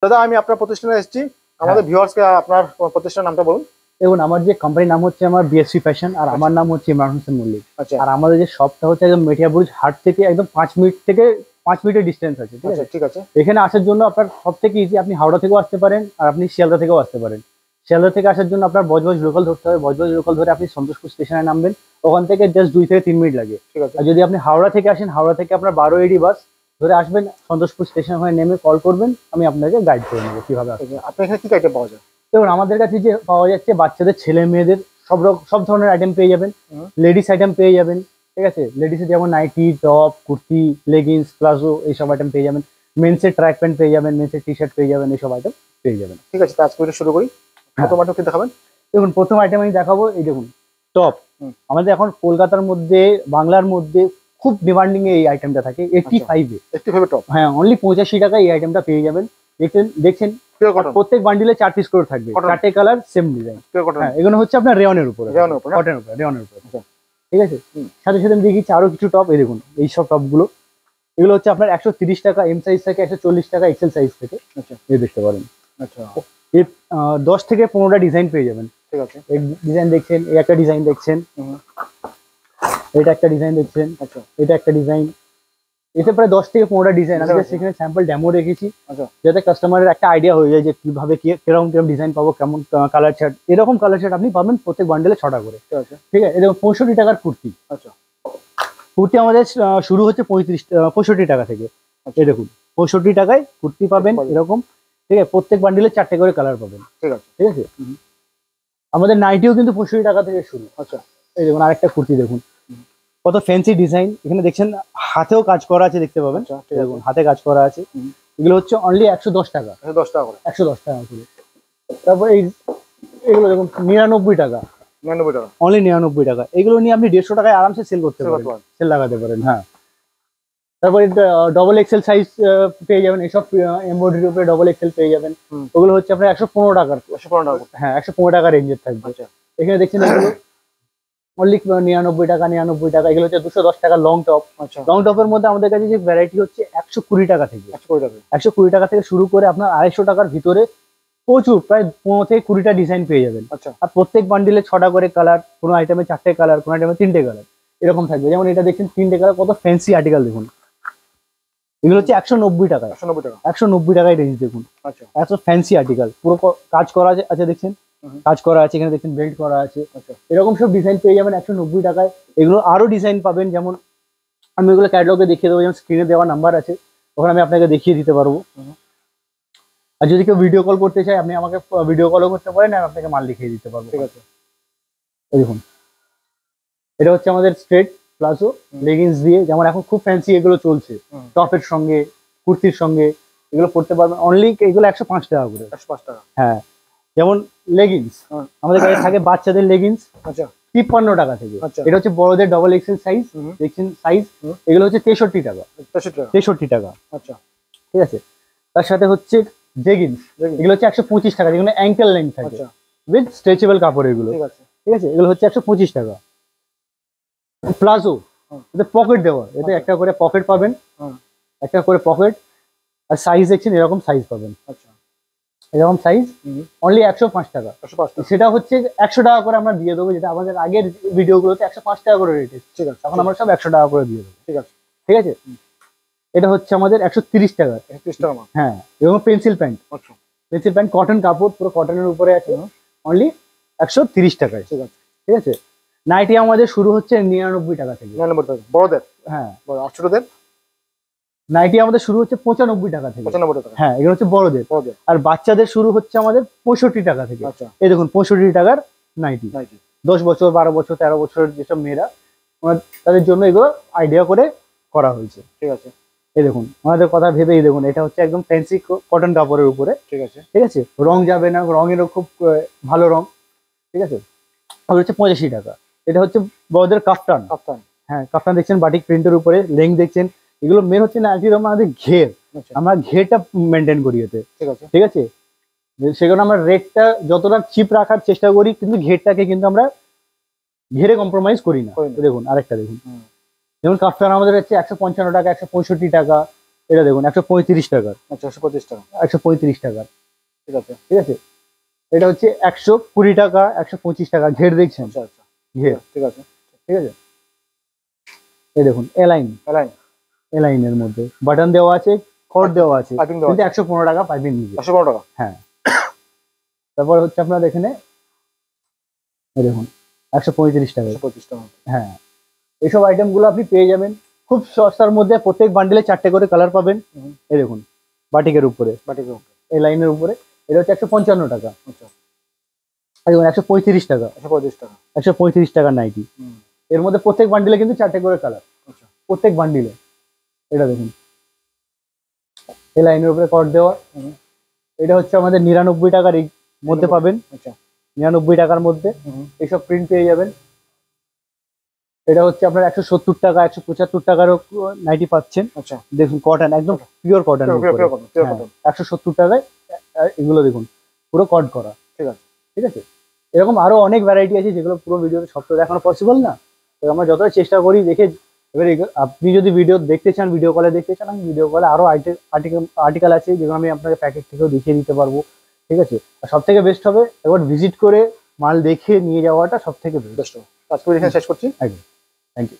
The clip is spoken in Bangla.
দাদা আমি আপনার প্রতিষ্ঠানে এসেছি, আমাদের ভিউয়ার্সকে আপনার প্রতিষ্ঠানের নামটা বলুন। দেখুন আমার যে কোম্পানির নাম হচ্ছে আমার বিএসসি ফ্যাশন, আর আমার নাম হচ্ছে ইমরান হোসেন মল্লিক। আচ্ছা আর আমাদের যে শপটা হচ্ছে একদম মেটিয়াবুরুজ হাট থেকে একদম 5 মিনিটের ডিস্টেন্স আছে। ঠিক আছে, ঠিক আছে। এখানে আসার জন্য আপনার সব থেকে ইজি, আপনি হাওড়া থেকেও আসতে পারেন আর আপনি শিয়ালদা থেকেও আসতে পারেন। শিয়ালদা থেকে আসার জন্য আপনার বজবজ লোকাল ধরতে হবে, বজবজ লোকাল ধরে আপনি সন্তোষপুর স্টেশনে নামবেন, ওখান থেকে জাস্ট 2 থেকে 3 মিনিট লাগে। ঠিক আছে। আর যদি আপনি হাওড়া থেকে আসেন, হাওড়া থেকে আপনার 12 বাস ধরে আসবেন, সন্তোষপুর স্টেশন ওখানে নেমে কল করবেন, আমি আপনাকে গাইড করে নেবো কিভাবে আসবেন। আপনার এখানে কি আইটেম পাওয়া যায়? দেখুন আমাদের কাছে যে পাওয়া যাচ্ছে বাচ্চাদের, ছেলে মেয়েদের সব ধরনের আইটেম পেয়ে যাবেন। লেডিস আইটেম পেয়ে যাবেন। ঠিক আছে, লেডিসের যেমন nighty, top, kurti, leggings, palazzo এইসব আইটেম পেয়ে যাবেন। মেন্সের ট্র্যাক প্যান্ট পেয়ে যাবেন, মেন্সের টি শার্ট পেয়ে যাবেন, এইসব আইটেম পেয়ে যাবেন। ঠিক আছে, আজকে ভিডিও শুরু করি। প্রথম আইটেম কি দেখাবেন? দেখুন প্রথম আইটেম আমি দেখাবো, এই দেখুন টপ। আমাদের এখন কলকাতার মধ্যে, বাংলার মধ্যে খুব ডিমান্ডিং এই আইটেমটা থাকে 85 টপ। হ্যাঁ, অনলি 85 টাকায় এই আইটেমটা পেয়ে যাবেন। দেখছেন প্রত্যেক বান্ডিলে 4 পিস করে থাকবে, 4টে কালার, সেম ডিজাইন। হ্যাঁ, এগুলো হচ্ছে আপনার রেয়নের উপরে, রেয়নের উপরে। ঠিক আছে, সাথে সাথে আমি দেখিয়েছি আরো কিছু টপ। এই দেখুন এইসব টপ গুলো, এগুলো হচ্ছে আপনার 130 টাকা এম সাইজ থেকে, 140 টাকা এক্সেল সাইজ থেকে। এই দেখতে পারেন। আচ্ছা, এর 10 থেকে 15টা ডিজাইন পেয়ে যাবেন। ঠিক আছে, এই ডিজাইন দেখছেন, এই একটা ডিজাইন দেখছেন, এটা একটা ডিজাইন দেখছেন, আচ্ছা এটা একটা ডিজাইন। এতে প্রায় 10 থেকে 15টা ডিজাইন আমি সেখানে স্যাম্পল ডেমো রেখেছি, যাতে কাস্টমারের একটা আইডিয়া হয়ে যায় যে কিভাবে কিরকম ডিজাইন পাবো, কেমন কালার চার্ট। এরকম কালার চার্ট আপনি পাবেন প্রত্যেক বান্ডেলে 6টা করে। ঠিক আছে, এরকম 65 টাকার কুর্তি। আচ্ছা, কুর্তি আমাদের শুরু হচ্ছে 65 টাকা থেকে। এই দেখুন 65 টাকায় কুর্তি পাবেন এরকম। ঠিক আছে, প্রত্যেক বান্ডেলে 4টে করে কালার পাবেন। ঠিক আছে, ঠিক আছে। আমাদের নাইটিও কিন্তু 65 টাকা থেকে শুরু। আচ্ছা, এই দেখুন আরেকটা কুর্তি দেখুন, কত ফ্যান্সি ডিজাইন। এখানে দেখছেন হাতেও কাজ করা আছে, দেখতে পাবেন। দেখুন হাতে কাজ করা আছে। এগুলো হচ্ছে অনলি 110 টাকা। 110 টাকা করে। তারপর এগুলো দেখুন 99 টাকা। 99 টাকা, অনলি 99 টাকা। এগুলো নিয়ে আপনি 150 টাকায় আরামসে সেল করতে পারেন, সেল লাগাতে পারেন। হ্যাঁ, তারপর ডবল এক্সেল সাইজ পেয়ে যাবেন, এসব এমব্রয়ডারি উপরে ডবল এক্সেল পেয়ে যাবেন। ওগুলো হচ্ছে আপনার 115 টাকার। 115 টাকা, হ্যাঁ 115 টাকা রেঞ্জের থাকবে। এখানে দেখছেন এগুলো অনলি 99 টাকা, 99 টাকা। এগুলো হচ্ছে 210 টাকা লং টপ। লং টপের মধ্যে আমাদের কাছে যে ভ্যারাইটি হচ্ছে 120 টাকা থেকে, 120 টাকা থেকে শুরু করে আপনার 250 টাকার ভিতরে প্রচুর, প্রায় 15 থেকে 20টা ডিজাইন পেয়ে যাবেন। আর প্রত্যেক বান্ডিলে 6টা করে কালার, কোনো আইটেমে 4টে কালার, কোনো আইটেমে 3টে কালার, এরকম থাকবে। যেমন এটা দেখছেন 3টে কালার, কত ফ্যান্সি আর্টিকেল দেখুন। এগুলো হচ্ছে 190 টাকা। 190 টাকায় রেঞ্জ দেখুন। আচ্ছা, এত ফ্যান্সি আর্টিকেল, পুরো কাজ করা আছে। আচ্ছা দেখছেন কাজ করা আছে, এখানে দেখছেন বেল্ট করা আছে। এরকম সব ডিজাইন পেয়ে যাবেন 190 টাকায়। এগুলো আরো ডিজাইন পাবেন, যেমন আমি এগুলো ক্যাটালগে দেখিয়ে দেবো, যেমন স্ক্রিনে দেওয়া নাম্বার আছে, ওখানে আমি আপনাকে দেখিয়ে দিতে পারবো। আর যদি কেউ ভিডিও কল করতে চায়, আপনি আমাকে ভিডিও কলও করতে পারেন, আমি আপনাকে মাল দেখিয়ে দিতে পারবো। ঠিক আছে, দেখুন এটা হচ্ছে আমাদের স্ট্রেট প্লাজো লেগিংস দিয়ে, যেমন এখন খুব ফ্যান্সি এগুলো চলছে, টপের সঙ্গে, কুর্তির সঙ্গে এগুলো পড়তে পারবেন। অনলি এগুলো 105 টাকা করে। 105 টাকা, হ্যাঁ। যেমন লেগিংস আমাদের কাছে থাকে, বাচ্চাদের লেগিংস 53 টাকা থেকে। এটা হচ্ছে বড়দের ডবল এক্সেল সাইজ, দেখছেন সাইজ। এগুলো হচ্ছে 63 টাকা। 63 টাকা। আচ্ছা, ঠিক আছে। তার সাথে হচ্ছে জেগিংস, এগুলো হচ্ছে 125 টাকা, যেগুলো অ্যাঙ্কেল লেন্থ থাকে, উইথ স্ট্রেচেবল কাপড় এগুলো। ঠিক আছে, এগুলো হচ্ছে 125 টাকা। প্লাজো, এতে পকেট দেওয়া, এতে একটা করে পকেট পাবেন, একটা করে পকেট। আর সাইজ দেখছেন এরকম সাইজ পাবেন। আচ্ছা, এরকম সাইজ অনলি 105 টাকা। সেটা হচ্ছে 100 টাকা করে আমরা দিয়ে দেবো, যেটা আমাদের আগের ভিডিওগুলোতে 105 টাকা করে রেট। ঠিক আছে, এখন আমরা সব 100 টাকা করে দিয়ে দেবো। ঠিক আছে, ঠিক আছে। এটা হচ্ছে আমাদের 130 টাকা। 130 টাকা, হ্যাঁ। এবং pencil pant, pencil pant cotton কাপড়, পুরো কটনের উপরে আছে, অনলি 130 টাকায়। ঠিক আছে, ঠিক আছে। নাইটি আমাদের শুরু হচ্ছে 99 টাকা থেকে। 99 টাকা বড়দের, হ্যাঁ। ছোটদের নাইটি আমাদের শুরু হচ্ছে 95 টাকা থেকে। 95 টাকা, হ্যাঁ, এগুলো হচ্ছে বড়দের। আর বাচ্চাদের শুরু হচ্ছে আমাদের 65 টাকা থেকে। আচ্ছা, এই দেখুন 65 টাকার নাইটি। 10 বছর, 12 বছর, 13 বছরের যেসব মেয়েরা, তাদের জন্য এগুলো আইডিয়া করে করা হয়েছে। ঠিক আছে, এই দেখুন আমাদের কথা ভেবেই দেখুন, এটা হচ্ছে একদম ফ্যান্সি কটন কাপড়ের উপরে। ঠিক আছে, ঠিক আছে। রং যাবে না, রঙেরও খুব ভালো রং। ঠিক আছে, হচ্ছে 85 টাকা। এটা হচ্ছে বড়দের কাফতান। হ্যাঁ, কাফতান দেখছেন বাটিক প্রিন্টের উপরে, লেন্থ দেখছেন। এগুলো মেন হচ্ছে না আমাদের ঘের, আমরা ঘেরটা মেনটেন করি এতে। ঠিক আছে, ঠিক আছে। সেখানে আমরা রেটটা যতটা চিপ রাখার চেষ্টা করি, কিন্তু ঘেরটাকে কিন্তু আমরা ঘেরে কম্প্রোমাইজ করি না। দেখুন আরেকটা দেখুন, যেমন কাফতান আমাদের হচ্ছে 155 টাকা, 165 টাকা। এটা দেখুন 135 টাকার, আচ্ছা 125 টাকা, 135 টাকার, ঠিক আছে। ঠিক আছে। এটা হচ্ছে 120 টাকা, 125 টাকা, ঘের দেখছেন, আচ্ছা আচ্ছা, ঘের, ঠিক আছে। ঠিক আছে। এই দেখুন এলাইন, লাইন এলাইনের মধ্যে বাটন দেওয়া আছে, কর্ড দেওয়া আছে, পাইপিং দেওয়া কিন্তু 115 টাকা পাইপিং নিবে। 115 টাকা। হ্যাঁ। তারপর হচ্ছে আপনার এখানে এই দেখুন 135 টাকা। 125 টাকা। হ্যাঁ, এইসব আইটেম গুলো আপনি পেয়ে যাবেন খুব সস্তার মধ্যে। প্রত্যেক বান্ডিলে 4টে করে কালার পাবেন। এই দেখুন বাটিকের উপরে, বাটিকের উপরে, এই লাইনের উপরে, এটা হচ্ছে 155 টাকা। আচ্ছা এই দেখুন 135 টাকা, 125 টাকা। 135 টাকার নাইটি। এর মধ্যে প্রত্যেক বান্ডিলে কিন্তু 4টে করে কালার, আচ্ছা প্রত্যেক বান্ডিলে। এটা দেখুন এই লাইনের উপরে কট দেওয়া। এটা হচ্ছে আমাদের 99 টাকার এই মধ্যে পাবেন, আচ্ছা 99 টাকার মধ্যে এইসব প্রিন্ট পেয়ে যাবেন। এটা হচ্ছে আপনার 170 টাকা, 175 টাকারও নাইটি পাচ্ছেন। আচ্ছা, দেখুন কটন, একদম pure cotton, pure cotton, pure cotton. 170 টাকায় এগুলো দেখুন পুরো কট করা, ঠিক আছে, ঠিক আছে। এরকম আরো অনেক ভ্যারাইটি আছে যেগুলো পুরো ভিডিওতে সব তো দেখানো পসিবল না, তো আমরা যতটা চেষ্টা করি দেখে। এবার আপনি যদি ভিডিও দেখতে চান, ভিডিও কলে দেখতে চান, আমি ভিডিও কলে আরো আর্টিকেল আছে যেগুলো আমি আপনাকে প্যাকেট থেকেও দেখিয়ে দিতে পারবো, ঠিক আছে। আর সব থেকে বেস্ট হবে একবার ভিজিট করে মাল দেখে নিয়ে যাওয়াটা সব থেকে বেস্ট। বেস্ট। আজকে এখানে শেষ করছি। একদম, থ্যাংক ইউ।